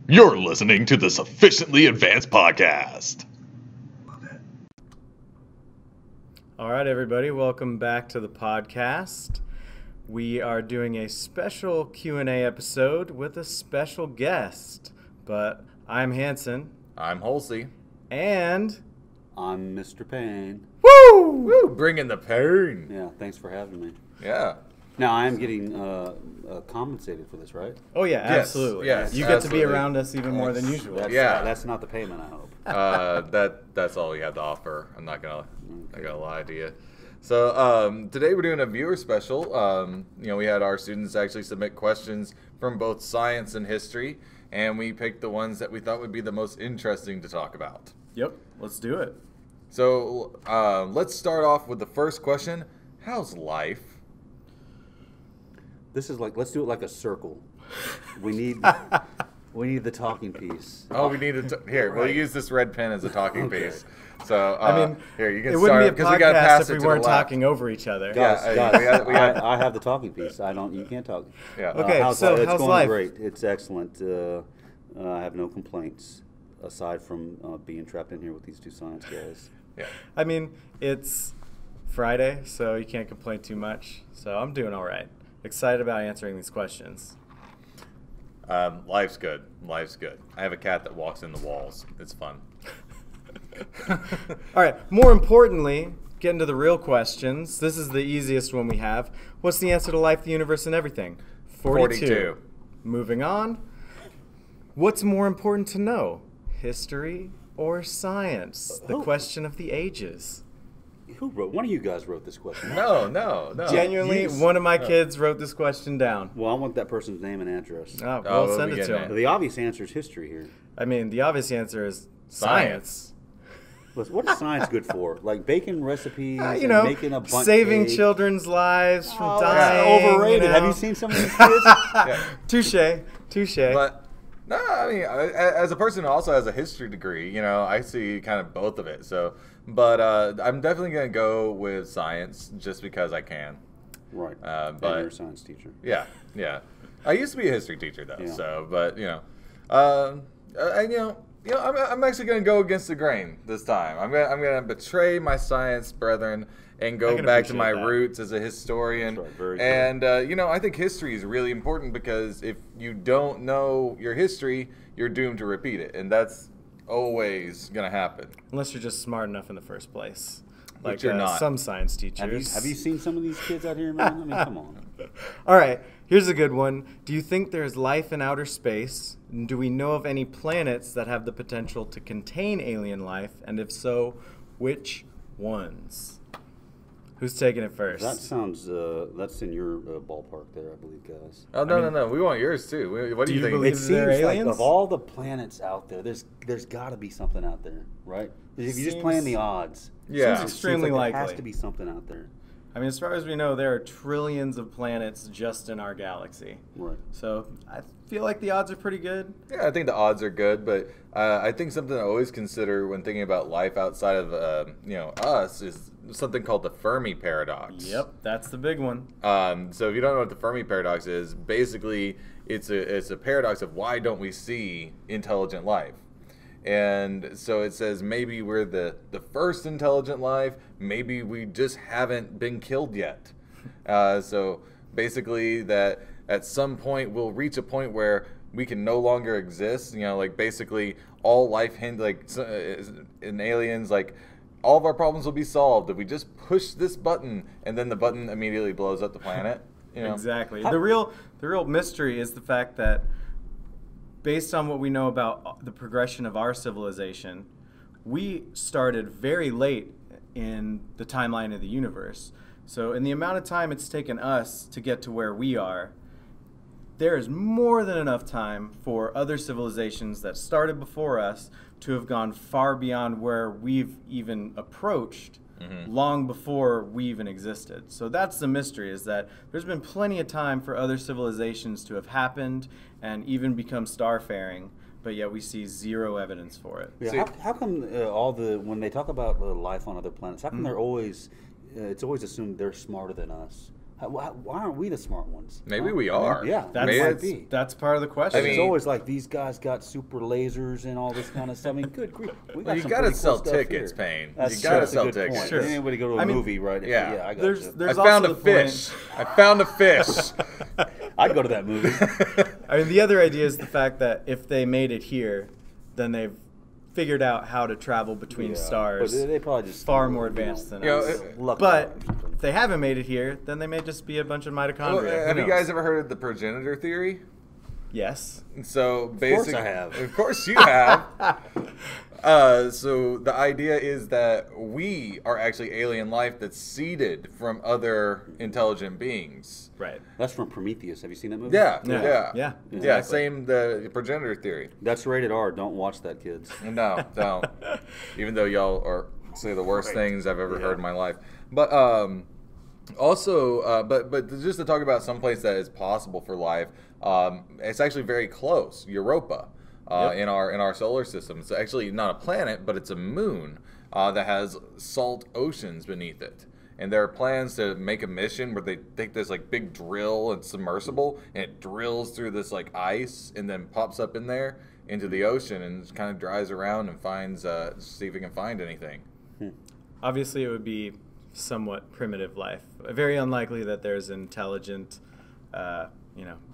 You're listening to the Sufficiently Advanced Podcast. All right, everybody, welcome back to the podcast. We are doing a special Q&A episode with a special guest. But I'm Hanson. I'm Halsey. And... I'm Mr. Payne. Woo! Woo! Bringing the pain. Yeah, thanks for having me. Yeah. Now, I am getting compensated for this, right? Oh, yeah, absolutely. Yes, you get to be around us even more than usual. That's not the payment, I hope. That's all we have to offer. I'm not gonna lie to you. So today we're doing a viewer special. We had our students actually submit questions from both science and history, and we picked the ones that we thought would be the most interesting to talk about. Yep, let's do it. So let's start off with the first question. How's life? This is like, let's do it like a circle. We need the talking piece. Oh, we need to here. We'll use this red pen as a talking piece. So here you can it start wouldn't be a because we got to pass podcast if it we to weren't the left. talking over each other. Guys, I have the talking piece. You can't talk. Yeah. Okay, how's so how's how's life? Great. It's excellent. I have no complaints aside from being trapped in here with these two science guys. Yeah. I mean, it's Friday, so you can't complain too much. So I'm doing all right. Excited about answering these questions. Life's good. Life's good. I have a cat that walks in the walls. It's fun. All right. More importantly, get into the real questions. This is the easiest one we have. What's the answer to life, the universe, and everything? 42. Moving on. What's more important to know? History or science? The question of the ages. Who wrote? One of you guys wrote this question. No. Genuinely, one of my kids wrote this question down. Well, I want that person's name and address. Oh, well, we'll send be it to getting him. The obvious answer is history here. I mean, the obvious answer is science. What is science good for? Like baking recipes, You know, making a bundt saving cake? children's lives from dying. That's overrated. You know? Have you seen some of these kids? Touche. But no, I mean, as a person who also has a history degree, I see kind of both of it. So, but I'm definitely gonna go with science just because I can. Right. But you're a science teacher. Yeah. I used to be a history teacher though. Yeah. So, but I'm actually gonna go against the grain this time. I'm gonna betray my science brethren and go back to my roots as a historian. That's right, very and I think history is really important because if you don't know your history, you're doomed to repeat it, and that's always gonna happen. Unless you're just smart enough in the first place. Which Like you're not. some science teachers. Have you seen some of these kids out here, man? I mean, come on. All right, here's a good one. Do you think there's life in outer space? And do we know of any planets that have the potential to contain alien life? And if so, which ones? Who's taking it first? That sounds, that's in your ballpark there, I believe, guys. Oh no! We want yours too. What do you think? believe It there seems are like aliens? of all the planets out there, there's got to be something out there, right? If you're just playing the odds, Yeah. it seems extremely like there has likely. to be something out there. I mean, as far as we know, there are trillions of planets just in our galaxy. Right. So I feel like the odds are pretty good. Yeah, I think the odds are good, but I think something to always consider when thinking about life outside of us is something called the Fermi Paradox. Yep, that's the big one. So if you don't know what the Fermi Paradox is, basically it's a paradox of why don't we see intelligent life. And so it says maybe we're the first intelligent life, maybe we just haven't been killed yet. So basically that at some point we'll reach a point where we can no longer exist. Like basically all life in aliens, like all of our problems will be solved if we just push this button, and then the button immediately blows up the planet. Exactly. The real mystery is the fact that based on what we know about the progression of our civilization, we started very late in the timeline of the universe. So in the amount of time it's taken us to get to where we are, there is more than enough time for other civilizations that started before us to have gone far beyond where we've even approached long before we even existed. So that's the mystery, is that there's been plenty of time for other civilizations to have happened and even become starfaring, but yet we see zero evidence for it. Yeah, how come when they talk about life on other planets, how come they're always, it's always assumed they're smarter than us? Why aren't we the smart ones? Maybe we I mean, are. yeah, That's, Maybe might be. that's part of the question. I mean, It's always like these guys got super lasers and all this kind of stuff. I mean, good grief. We got Well, you some got to pretty sell cool stuff tickets, here. Payne. That's You got to that's a sell good tickets. point. Sure. Anybody go to a I mean, movie, right? Yeah. I got there's you. there's I found also a the point- fish. I found a fish. I'd go to that movie. I mean, the other idea is the fact that if they made it here, then they've figured out how to travel between Yeah, stars. but they probably just far more advanced than us. luck But out or something. if they haven't made it here, then they may just be a bunch of mitochondria. Have Who you knows? guys ever heard of the progenitor theory? Yes. So course basically, I have. Of course you have. So the idea is that we are actually alien life that's seeded from other intelligent beings. Right. That's from Prometheus. Have you seen that movie? Yeah, Yeah. yeah, Yeah, yeah. exactly. Same the progenitor theory. That's rated R. Don't watch that, kids. No, don't. Even though y'all are say the worst Right. things I've ever Yeah. heard in my life. But also, but just to talk about some place that is possible for life, it's actually very close. Europa, Yep. in our solar system. It's actually not a planet, but it's a moon that has salt oceans beneath it. And there are plans to make a mission where they take this like big drill and submersible, and it drills through this like ice, and then pops up in there into the ocean, and just kind of drives around and finds see if it can find anything. Obviously, it would be somewhat primitive life. Very unlikely that there's intelligent,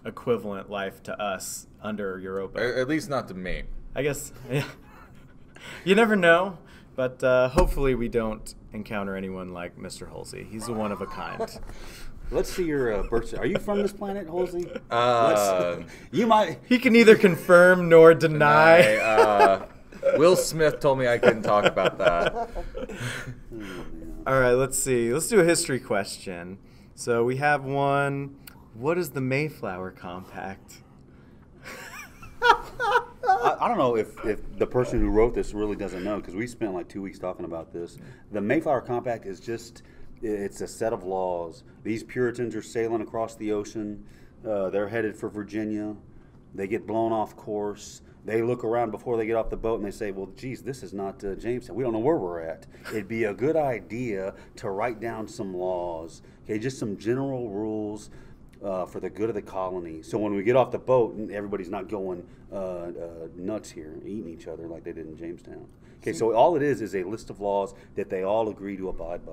equivalent life to us under Europa. At least not to me. I guess, yeah. You never know, but hopefully we don't encounter anyone like Mr. Halsey. He's a one of a kind. Let's see your birth. Are you from this planet, Halsey? Uh, You might. He can neither confirm nor deny. Will Smith told me I couldn't talk about that. All right, let's see. Let's do a history question. So we have one. What is the Mayflower Compact? I don't know if the person who wrote this really doesn't know, because we spent like 2 weeks talking about this. The Mayflower Compact is just, it's a set of laws. These Puritans are sailing across the ocean. They're headed for Virginia. They get blown off course. They look around before they get off the boat and they say, well, geez, this is not Jamestown. We don't know where we're at. It'd be a good idea to write down some laws, okay, just some general rules for the good of the colony. So when we get off the boat, everybody's not going nuts here, eating each other like they did in Jamestown. Okay, so all it is a list of laws that they all agree to abide by.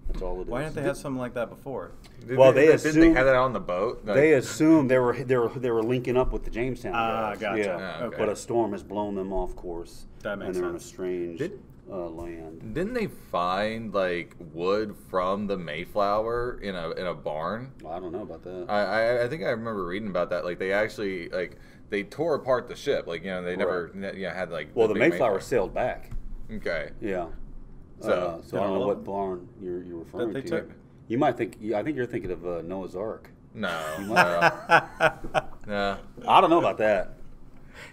That's all it is. Why didn't they have something like that before? Well, they didn't they assume- have that on the boat? Like, They assume they were linking up with the Jamestown guys. Gotcha. Yeah, Okay. but a storm has blown them off course. That makes and they're in a sense. strange Did- land. Didn't they find like wood from the Mayflower in a barn? Well, I don't know about that. I think I remember reading about that. Like they actually they tore apart the ship. Like they never had like. Well, the big Mayflower sailed back. Okay. Yeah. So- So I don't know what barn you're referring they to. took? You might think. I think you're thinking of Noah's Ark. No. no. No. I don't know about that.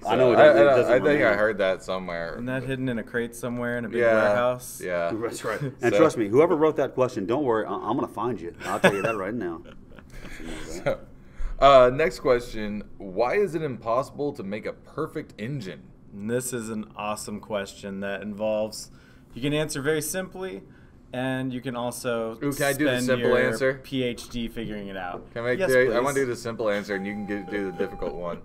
I know So, it doesn't I think I remain. heard that somewhere. Isn't that hidden in a crate somewhere in a big Yeah. warehouse? Yeah. That's right. And So- trust me, whoever wrote that question, don't worry. I'm going to find you. I'll tell you that right now. Next question: why is it impossible to make a perfect engine? And this is an awesome question that involves, you can answer very simply, and you can also Ooh, can I do the spend simple your answer? PhD figuring it out. Can I make Yes, I want to do please. the simple answer, and you can do the difficult one.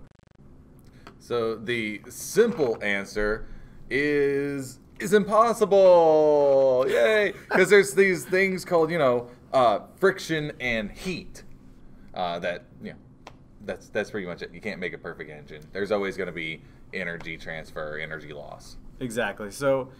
So the simple answer is impossible. Yay! Because there's these things called friction and heat. That's pretty much it. You can't make a perfect engine. There's always going to be energy transfer, energy loss. Exactly. So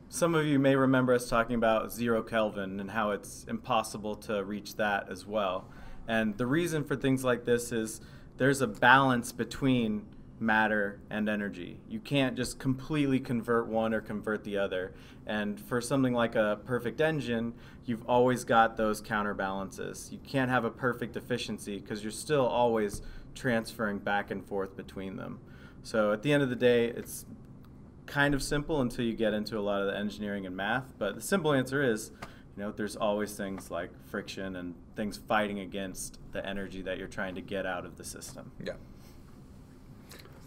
some of you may remember us talking about 0 Kelvin and how it's impossible to reach that as well. And the reason for things like this is there's a balance between matter and energy. You can't just completely convert one or convert the other. And for something like a perfect engine, you've always got those counterbalances. You can't have a perfect efficiency because you're still always transferring back and forth between them. So at the end of the day, it's kind of simple until you get into a lot of the engineering and math. But the simple answer is, there's always things like friction and things fighting against the energy that you're trying to get out of the system. Yeah.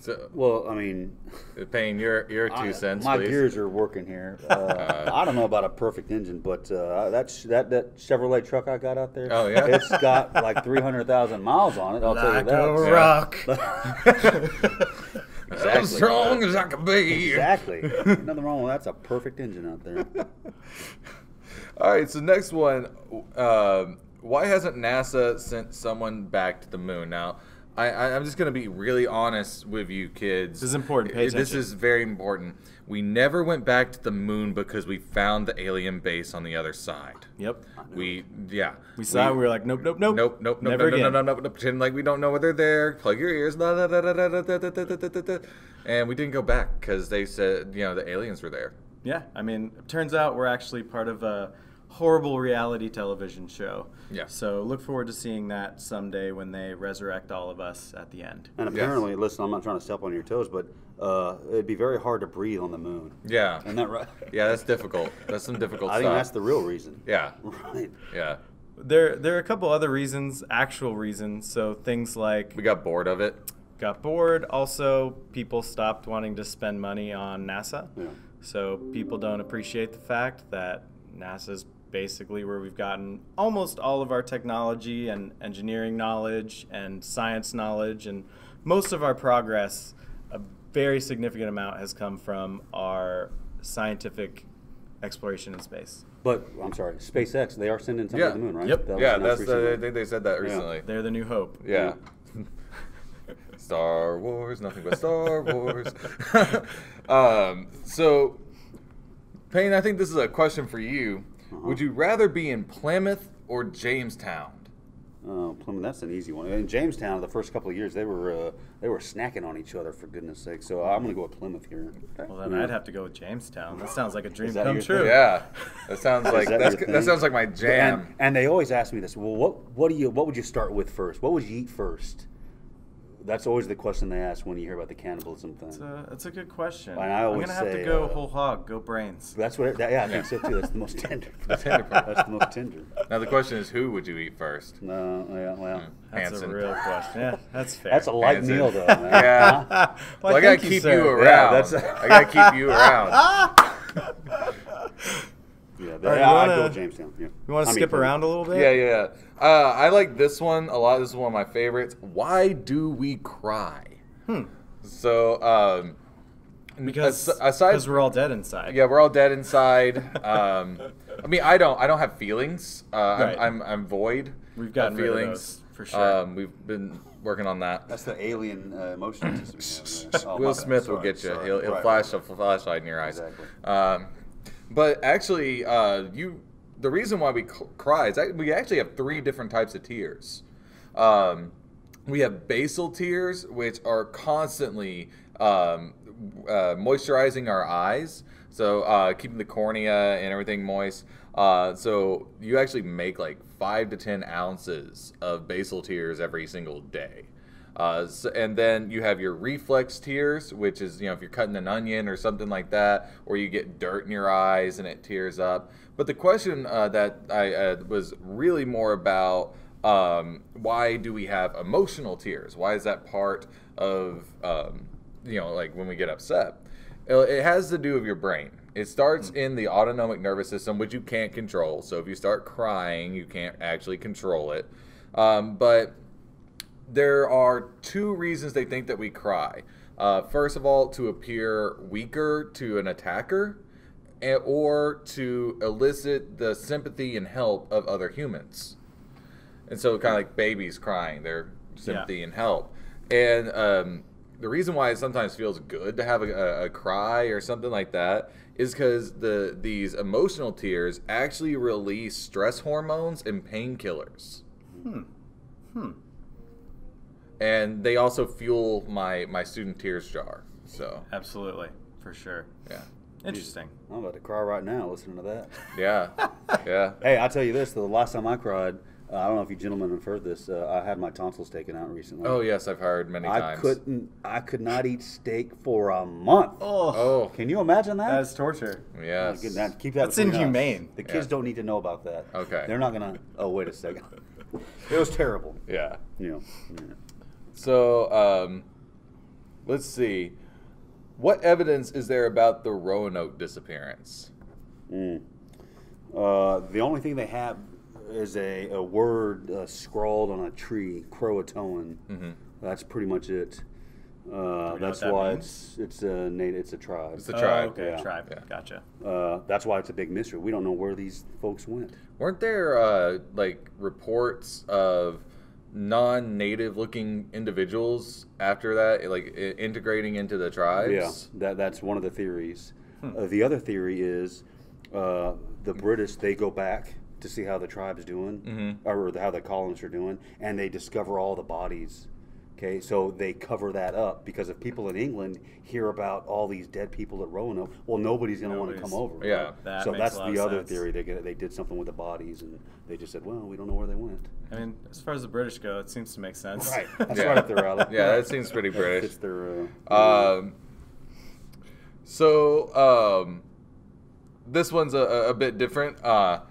So, Well, I mean, Payne, your 2 cents, my please. gears are working here. I don't know about a perfect engine, but that Chevrolet truck I got out there, Oh, yeah? it's got like 300,000 miles on it. I'll tell you Like that. a Yeah. rock. As strong as I can be. Exactly. Nothing wrong with that. That's a perfect engine out there. All right, so next one. Why hasn't NASA sent someone back to the moon? Now, I'm just going to be really honest with you kids. This is important. Pay This attention. is very important. We never went back to the moon because we found the alien base on the other side. Yep. We saw it. We were like, nope, nope, nope. Nope. Never again. No. Pretend like we don't know where they're there. Plug your ears. And we didn't go back because they said, the aliens were there. Yeah, I mean, it turns out we're actually part of a horrible reality television show. Yeah. So look forward to seeing that someday when they resurrect all of us at the end. And apparently, listen, I'm not trying to step on your toes, but it'd be very hard to breathe on the moon. Yeah. Isn't that right? Yeah, that's difficult. That's some difficult I stuff. think that's the real reason. Yeah. Right. Yeah. There are a couple other reasons, actual reasons. So things like We got bored of it. got bored. Also, people stopped wanting to spend money on NASA. Yeah. So people don't appreciate the fact that NASA's basically where we've gotten almost all of our technology and engineering knowledge and science knowledge, and most of our progress, a very significant amount has come from our scientific exploration in space. But I'm sorry, SpaceX, they are sending something to the moon, right? Yep. That was Yeah, announced I recently. think they said that recently. They're the new hope. Yeah. Star Wars, nothing but Star Wars. So, Payne, I think this is a question for you. Would you rather be in Plymouth or Jamestown? Oh, Plymouth, that's an easy one. In Jamestown, the first couple of years, they were snacking on each other, for goodness sake. So I'm going to go with Plymouth here. Well, then I'd have to go with Jamestown. That sounds like a dream that come your true. thing? Yeah, that sounds like that your thing? that sounds like my jam. And they always ask me this. Well, what would you start with first? What would you eat first? That's always the question they ask when you hear about the cannibalism thing. That's a good question. And I I'm always going to have say, to go whole hog, go brains. That's what. I think so too. That's the most tender. The tender part. That's the most tender. Now the question is, who would you eat first? No, yeah, well, That's Hanson. a real question. Yeah, that's fair. that's a light Hanson. meal, though. Man. Yeah. Huh? Well, I gotta thank keep sir. you around. that's- I gotta keep you around. Yeah, right, I'd go with Jamestown. Yeah. You want to I mean, skip around a little bit? Yeah. I like this one a lot. This is one of my favorites. Why do we cry? So, Because aside, we're all dead inside. yeah, we're all dead inside. I mean, I don't have feelings. Right. I'm void. We've gotten of rid of feelings. those, for sure. We've been working on that. That's the alien emotional system. Yeah. Oh, my Will bad. Smith will Sorry, get you. sorry. He'll Right, flash right. a flashlight in your eyes. Exactly. But actually, the reason why we cry is we actually have 3 different types of tears. We have basal tears, which are constantly moisturizing our eyes, so keeping the cornea and everything moist. So you actually make like 5 to 10 ounces of basal tears every single day. And then you have your reflex tears, which is, if you're cutting an onion or something like that, or you get dirt in your eyes and it tears up. But the question that I was really more about, why do we have emotional tears? Why is that part of, like when we get upset? It has to do with your brain. It starts in the autonomic nervous system, which you can't control. So if you start crying, you can't actually control it. But there are 2 reasons they think that we cry. First of all, to appear weaker to an attacker, or to elicit the sympathy and help of other humans. And so kind of like babies crying, their sympathy and help. And the reason why it sometimes feels good to have a cry or something like that is because these emotional tears actually release stress hormones and painkillers. And they also fuel my student tears jar. So Absolutely, for sure. yeah. Interesting. I'm about to cry right now listening to that. Yeah. Hey, I'll tell you this: the last time I cried, I don't know if you gentlemen have heard this. I had my tonsils taken out recently. Oh yes, I've heard many times. I could not eat steak for a month. Oh Can you imagine that? That's torture. yes. Keep that That's between us. inhumane. The kids Yeah. don't need to know about that. Okay. They're not gonna. Oh, wait a second. It was terrible. Yeah. You know. So let's see. What evidence is there about the Roanoke disappearance? The only thing they have is a word scrawled on a tree, Croatoan. Mm-hmm. That's pretty much it. That's that why means? it's a native. It's a tribe. It's a tribe. Okay, Yeah. tribe. Yeah. Gotcha. That's why it's a big mystery. We don't know where these folks went. Weren't there like reports of non-native looking individuals after that, like integrating into the tribes? Yeah, that's one of the theories. The other theory is the British, they go back to see how the tribe's doing, or how the colonists are doing, and they discover all the bodies. Okay, so they cover that up because if people in England hear about all these dead people at Roanoke, well, nobody's going to want to come over. Yeah. Right? So makes that's a lot the of other sense. theory. They did something with the bodies, and they just said, well, we don't know where they went. I mean, as far as the British go, it seems to make sense. Right. That's Yeah. right up their alley. Yeah, that seems pretty British. It's their. This one's a bit different.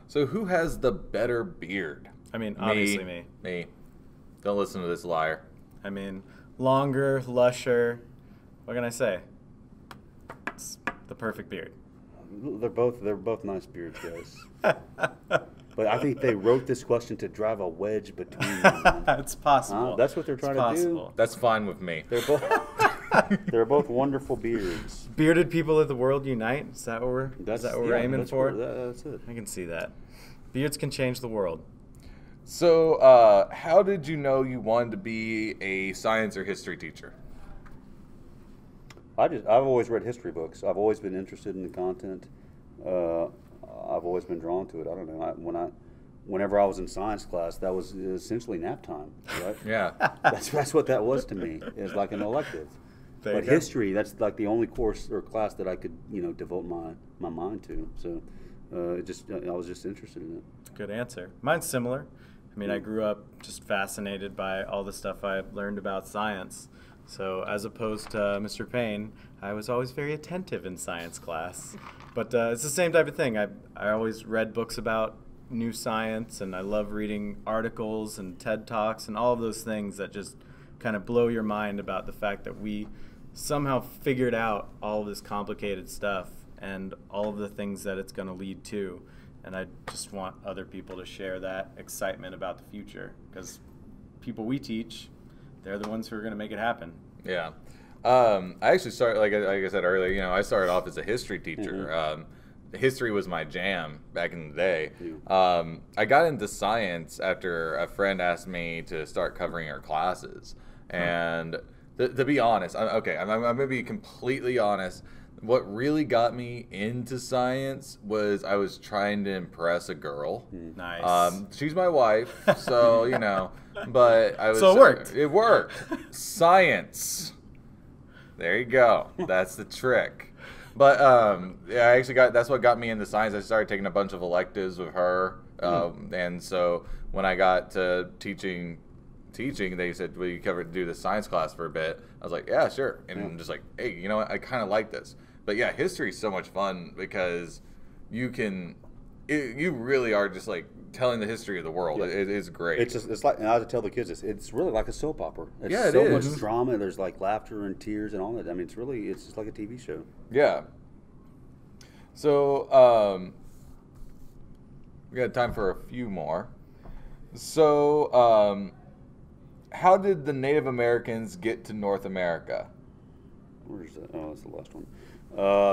So who has the better beard? I mean, obviously me. Me. Don't listen to this liar. I mean, longer, lusher. What can I say? It's the perfect beard. They're both nice beards, guys. But I think they wrote this question to drive a wedge between them. It's possible. That's what they're trying to do. That's fine with me. They're both wonderful beards. Bearded people of the world unite. Is that what we're aiming for? That's it. I can see that. Beards can change the world. So, how did you know you wanted to be a science or history teacher? I've always read history books. I've always been interested in the content. I've always been drawn to it. I don't know. Whenever I was in science class, that was essentially nap time, right? Yeah. That's what that was to me. It was like an elective. There But you go. history, that's like the only course or class that I could, devote my mind to. So, I was just interested in it. Good answer. Mine's similar. I mean, I grew up just fascinated by all the stuff I learned about science. So as opposed to Mr. Payne, I was always very attentive in science class. But it's the same type of thing. I always read books about new science, and I love reading articles and TED Talks and all of those things that just kind of blow your mind about the fact that we somehow figured out all of this complicated stuff and all of the things that it's going to lead to. And I just want other people to share that excitement about the future, because people we teach, they're the ones who are going to make it happen. Yeah. I actually started, like I said earlier, I started off as a history teacher. History was my jam back in the day. I got into science after a friend asked me to start covering her classes. And to be honest, I'm going to be completely honest. What really got me into science was I was trying to impress a girl. Nice. She's my wife, so, but I was... So it worked. It worked. Science. There you go. That's the trick. But I actually that's what got me into science. I started taking a bunch of electives with her, and so when I got to teaching, they said, "Will you do the science class for a bit?" I was like, "Yeah, sure." And I'm just like, "Hey, you know what? I kind of like this." But yeah, history is so much fun because you really are just like telling the history of the world. Yeah. It is great. It's like, and I have to tell the kids this. It's really like a soap opera. It's Yeah, it so is. much drama. There's like laughter and tears and all that. I mean, it's just like a TV show. Yeah. So, we got time for a few more. So, how did the Native Americans get to North America? Where's that? Oh, that's the last one.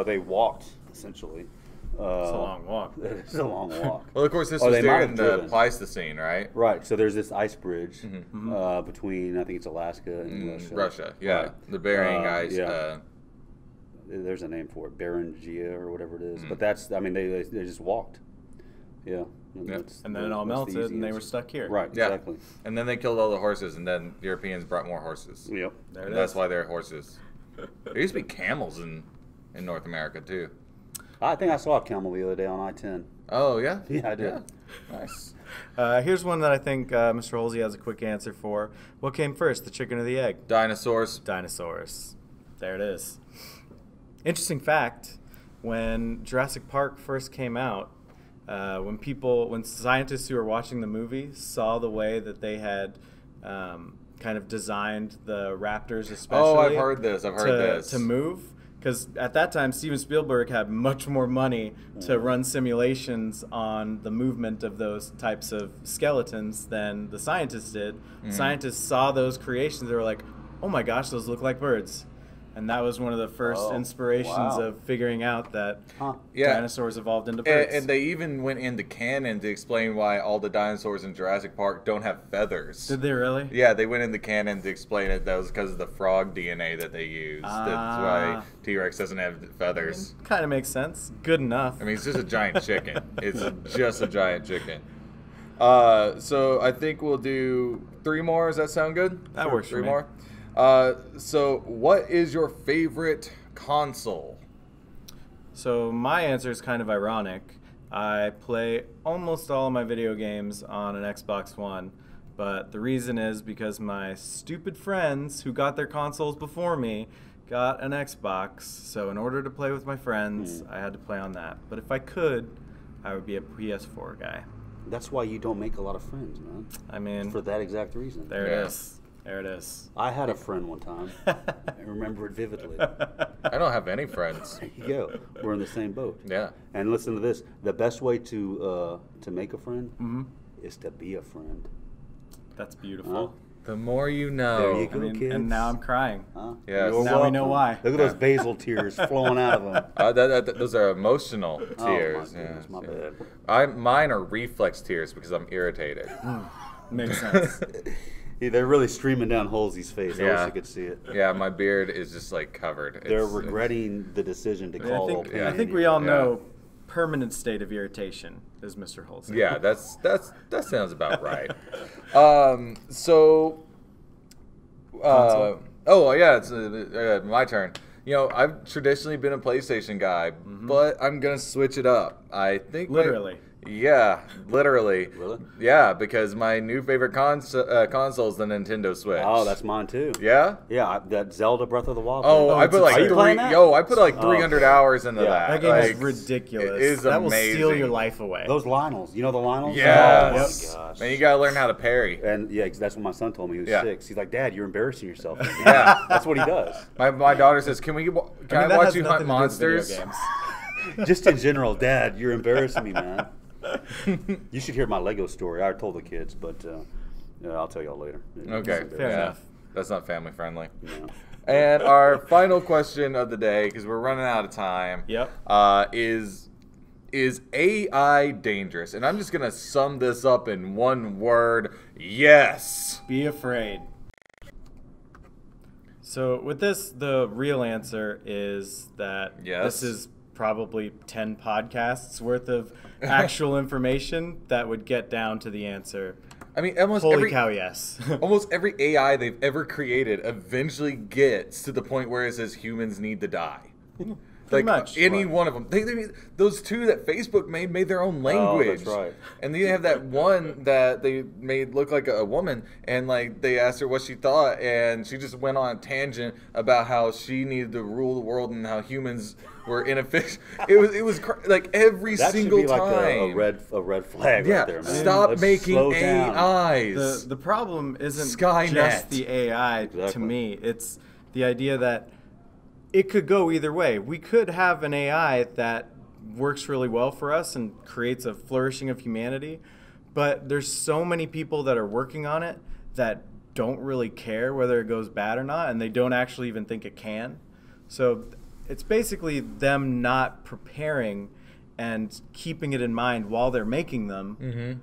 They walked essentially. It's a long walk. It's a long walk. Well, of course, this Oh, was they might during have the driven. Pleistocene, right? Right. So there's this ice bridge Mm-hmm. between, I think it's Alaska and Russia. Russia, yeah. Right. The Bering Ice. yeah. There's a name for it, Beringia or whatever it is. Mm-hmm. But that's, I mean, they just walked. Yeah. And then it all that's the melted, easy and they were answer. stuck here. Right. Yeah. Exactly. And then they killed all the horses, and then the Europeans brought more horses. Yep. There And it that's is. why they're horses. There used to be camels in North America, too. I think I saw a camel the other day on I-10. Oh, yeah? Yeah, I did. Yeah. Nice. Here's one that I think Mr. Halsey has a quick answer for. What came first, the chicken or the egg? Dinosaurs. Dinosaurs. There it is. Interesting fact, when Jurassic Park first came out, when scientists who were watching the movie saw the way that they had kind kind of designed the Raptors especially. Oh, I've heard this. I've heard this. To move. Because at that time, Steven Spielberg had much more money to run simulations on the movement of those types of skeletons than the scientists did. Scientists saw those creations. They were like, oh my gosh, those look like birds. And that was one of the first inspirations of figuring out that dinosaurs evolved into birds. And they even went into canon to explain why all the dinosaurs in Jurassic Park don't have feathers. Did they really? Yeah, they went into canon to explain it. That was because of the frog DNA that they used. That's why T-Rex doesn't have feathers. Kind of makes sense. Good enough. I mean, it's just a giant chicken. It's just a giant chicken. So I think we'll do 3 more. Does that sound good? That works for me. 3 more. So what is your favorite console? So my answer is kind of ironic. I play almost all of my video games on an Xbox One, but the reason is because my stupid friends who got their consoles before me got an Xbox. So in order to play with my friends, I had to play on that. But if I could, I would be a PS4 guy. That's why you don't make a lot of friends, man. I mean, For that exact reason. there it is. There it is. I had a friend one time. I remember it vividly. I don't have any friends. There you go. We're in the same boat. Yeah. And listen to this. The best way to make a friend is to be a friend. That's beautiful. The more you know. There you go, I mean, kids. and now I'm crying. Yes. You're Now we know welcome. why. Look at those basil tears flowing out of them. Those are emotional tears. Oh, my goodness, my bad. Mine are reflex tears because I'm irritated. Makes sense. Yeah, they're really streaming down Halsey's face. I wish you could see it. Yeah, my beard is just like covered. They're regretting the decision to call I think we all know permanent state of irritation is Mr. Halsey. Yeah, that sounds about right. It's my turn. You know, I've traditionally been a PlayStation guy, but I'm gonna switch it up. I think Literally. Yeah, literally. Really? Yeah, because my new favorite console is the Nintendo Switch. Oh, that's mine too. Yeah? Yeah, that Zelda Breath of the Wild. Oh, I put like Are you playing that? I put like 300 hours into that. That game like, is ridiculous. It is that amazing. will steal your life away. Those Lionels. You know the Lionels? Yes. Oh, my gosh. Man, you gotta learn how to parry. And yeah, that's what my son told me. He was 6. He's like, Dad, you're embarrassing yourself. Yeah. That's what he does. My daughter says, "Can I that watch has you hunt nothing to do with monsters?" video games. Just in general, Dad, you're embarrassing me, man. You should hear my Lego story. I told the kids, but I'll tell y'all later. Okay, Fair enough. That's not family friendly. No. And our final question of the day, because we're running out of time, is AI dangerous? And I'm just gonna sum this up in one word: yes. Be afraid. So with this, the real answer is that this is probably 10 podcasts worth of actual information that would get down to the answer. I mean, almost Holy every cow, yes. almost every AI they've ever created eventually gets to the point where it says humans need to die. Like much. any one of them. Those 2 that Facebook made their own language. Oh, that's right. And then you have that one that they made look like a woman, and like they asked her what she thought, and she just went on a tangent about how she needed to rule the world and how humans were inefficient. It was like every That single should be time. like a red flag right there, man. Stop Let's making slow down. AIs. The problem isn't Skynet. just the AI to Exactly. me. It's the idea that it could go either way. We could have an AI that works really well for us and creates a flourishing of humanity, but there's so many people that are working on it that don't really care whether it goes bad or not, and they don't actually even think it can. So it's basically them not preparing and keeping it in mind while they're making them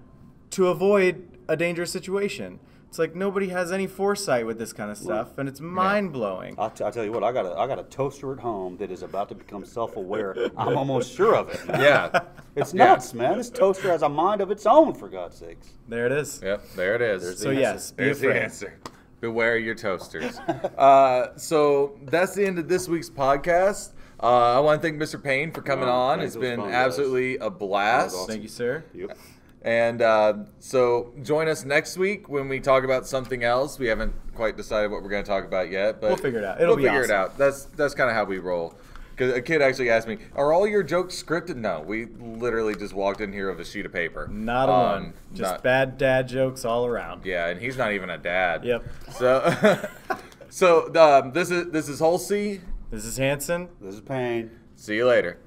to avoid a dangerous situation. It's like nobody has any foresight with this kind of stuff, and it's mind-blowing. I'll tell you what, I got a toaster at home that is about to become self-aware. I'm almost sure of it, man. Yeah. It's nuts, man. This toaster has a mind of its own, for God's sakes. There it is. Yep, there it is. So yes, be There's the afraid. answer. Beware your toasters. So that's the end of this week's podcast. I want to thank Mr. Payne for coming on. thanks. It's It was been fun, absolutely a blast. awesome. Thank you, sir. Yep. And so join us next week when we talk about something else. We haven't quite decided what we're going to talk about yet, but We'll figure it out. We'll It'll be figure it awesome. out. That's kind of how we roll. Because a kid actually asked me, "Are all your jokes scripted?" No, we literally just walked in here with a sheet of paper. Not a one. Just bad dad jokes all around. Yeah, and he's not even a dad. Yep. So, this is Halsey. This is Hanson. This is Payne. See you later.